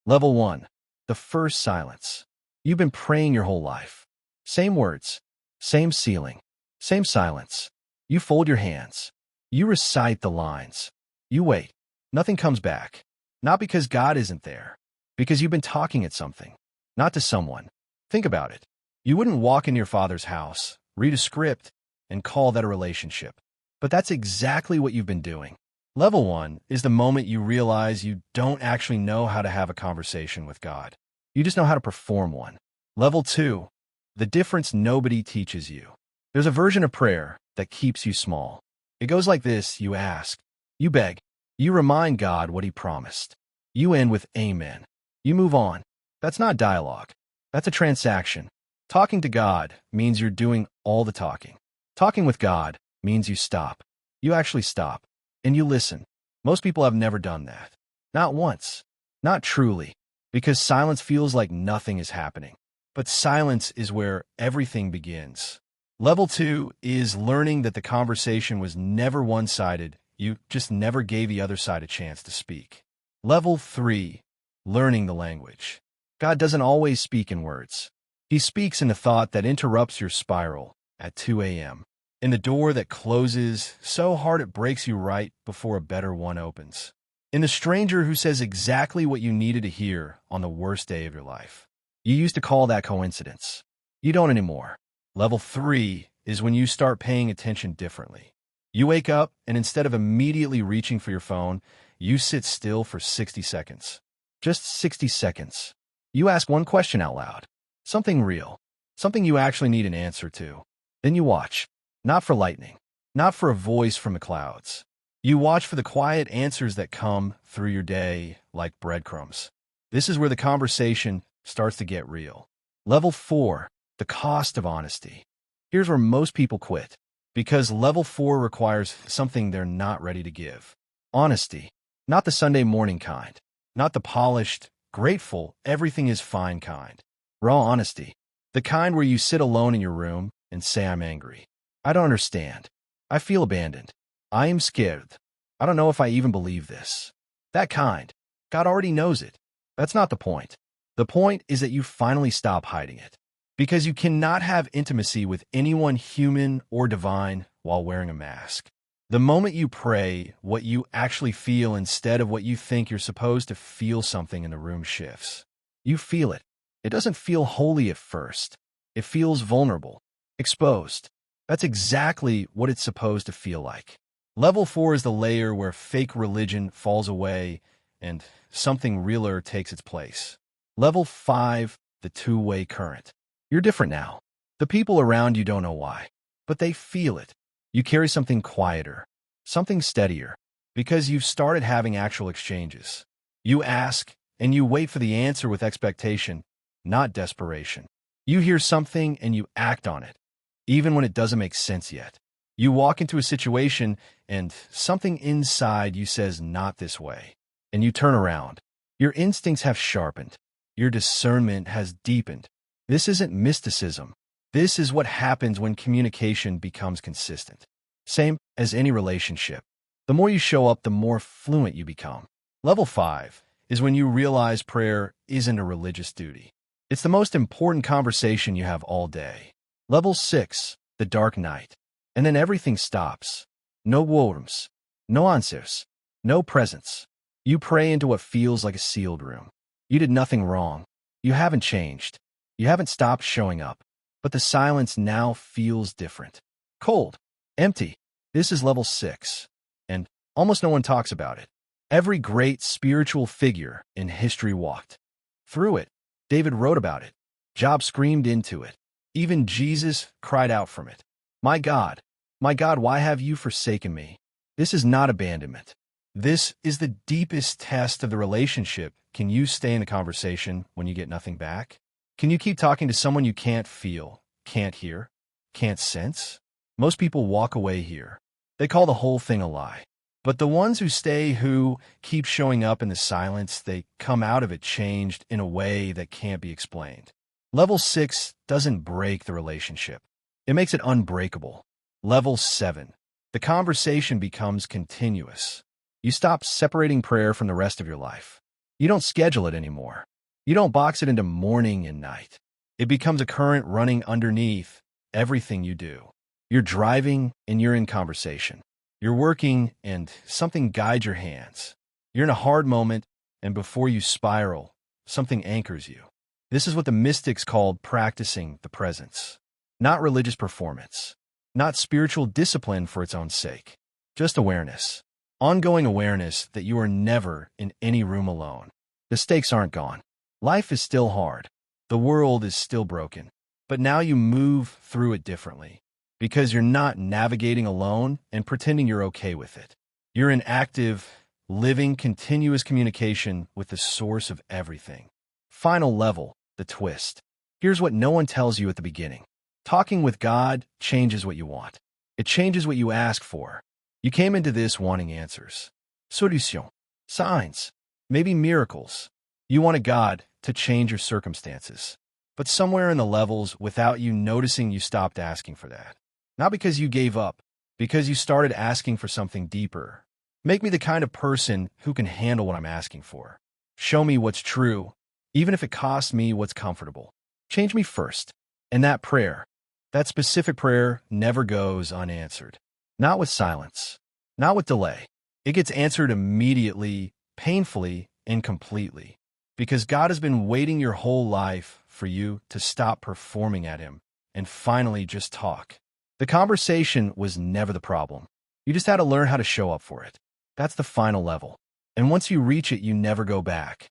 Level 1. The first silence. You've been praying your whole life. Same words, same ceiling, same silence. You fold your hands. You recite the lines. You wait. Nothing comes back. Not because God isn't there, because you've been talking at something, not to someone. Think about it. You wouldn't walk into your father's house, read a script, and call that a relationship. But that's exactly what you've been doing. Level 1 is the moment you realize you don't actually know how to have a conversation with God. You just know how to perform one. Level 2, the difference nobody teaches you. There's a version of prayer that keeps you small. It goes like this: you ask, you beg, you remind God what he promised. You end with amen. You move on. That's not dialogue. That's a transaction. Talking to God means you're doing all the talking. Talking with God means you stop. You actually stop. And you listen. Most people have never done that. Not once. Not truly. Because silence feels like nothing is happening. But silence is where everything begins. Level 2 is learning that the conversation was never one-sided. You just never gave the other side a chance to speak. Level 3, learning the language. God doesn't always speak in words. He speaks in a thought that interrupts your spiral at 2 a.m. In the door that closes so hard it breaks you right before a better one opens. In the stranger who says exactly what you needed to hear on the worst day of your life. You used to call that coincidence. You don't anymore. Level 3 is when you start paying attention differently. You wake up, and instead of immediately reaching for your phone, you sit still for 60 seconds. Just 60 seconds. You ask one question out loud. Something real. Something you actually need an answer to. Then you watch. Not for lightning. Not for a voice from the clouds. You watch for the quiet answers that come through your day like breadcrumbs. This is where the conversation starts to get real. Level 4, the cost of honesty. Here's where most people quit. Because level 4 requires something they're not ready to give. Honesty. Not the Sunday morning kind. Not the polished, grateful, everything is fine kind. Raw honesty. The kind where you sit alone in your room and say, I'm angry. I don't understand. I feel abandoned. I am scared. I don't know if I even believe this. That kind. God already knows it. That's not the point. The point is that you finally stop hiding it. Because you cannot have intimacy with anyone human or divine while wearing a mask. The moment you pray, what you actually feel instead of what you think you're supposed to feel, something in the room shifts. You feel it. It doesn't feel holy at first. It feels vulnerable, exposed. That's exactly what it's supposed to feel like. Level 4 is the layer where fake religion falls away and something realer takes its place. Level 5, the two-way current. You're different now. The people around you don't know why, but they feel it. You carry something quieter, something steadier, because you've started having actual exchanges. You ask, and you wait for the answer with expectation, not desperation. You hear something and you act on it, even when it doesn't make sense yet. You walk into a situation and something inside you says, not this way. And you turn around. Your instincts have sharpened. Your discernment has deepened. This isn't mysticism. This is what happens when communication becomes consistent. Same as any relationship. The more you show up, the more fluent you become. Level 5 is when you realize prayer isn't a religious duty. It's the most important conversation you have all day. Level 6, the dark night. And then everything stops. No words, no answers, no presence. You pray into what feels like a sealed room. You did nothing wrong. You haven't changed. You haven't stopped showing up. But the silence now feels different. Cold. Empty. This is level 6. And almost no one talks about it. Every great spiritual figure in history walked through it. David wrote about it. Job screamed into it. Even Jesus cried out from it. My God, why have you forsaken me? This is not abandonment. This is the deepest test of the relationship. Can you stay in the conversation when you get nothing back? Can you keep talking to someone you can't feel, can't hear, can't sense? Most people walk away here. They call the whole thing a lie. But the ones who stay, who keep showing up in the silence, they come out of it changed in a way that can't be explained. Level 6 doesn't break the relationship. It makes it unbreakable. Level 7. The conversation becomes continuous. You stop separating prayer from the rest of your life. You don't schedule it anymore. You don't box it into morning and night. It becomes a current running underneath everything you do. You're driving and you're in conversation. You're working and something guides your hands. You're in a hard moment, and before you spiral, something anchors you. This is what the mystics called practicing the presence. Not religious performance. Not spiritual discipline for its own sake. Just awareness. Ongoing awareness that you are never in any room alone. The stakes aren't gone. Life is still hard. The world is still broken. But now you move through it differently. Because you're not navigating alone and pretending you're okay with it. You're in active, living, continuous communication with the source of everything. Final level, the twist. Here's what no one tells you at the beginning. Talking with God changes what you want. It changes what you ask for. You came into this wanting answers. Solution. Signs. Maybe miracles. You wanted God to change your circumstances. But somewhere in the levels, without you noticing, you stopped asking for that. Not because you gave up, because you started asking for something deeper. Make me the kind of person who can handle what I'm asking for. Show me what's true, even if it costs me what's comfortable. Change me first. And that prayer, that specific prayer, never goes unanswered. Not with silence. Not with delay. It gets answered immediately, painfully, and completely. Because God has been waiting your whole life for you to stop performing at Him and finally just talk. The conversation was never the problem. You just had to learn how to show up for it. That's the final level. And once you reach it, you never go back.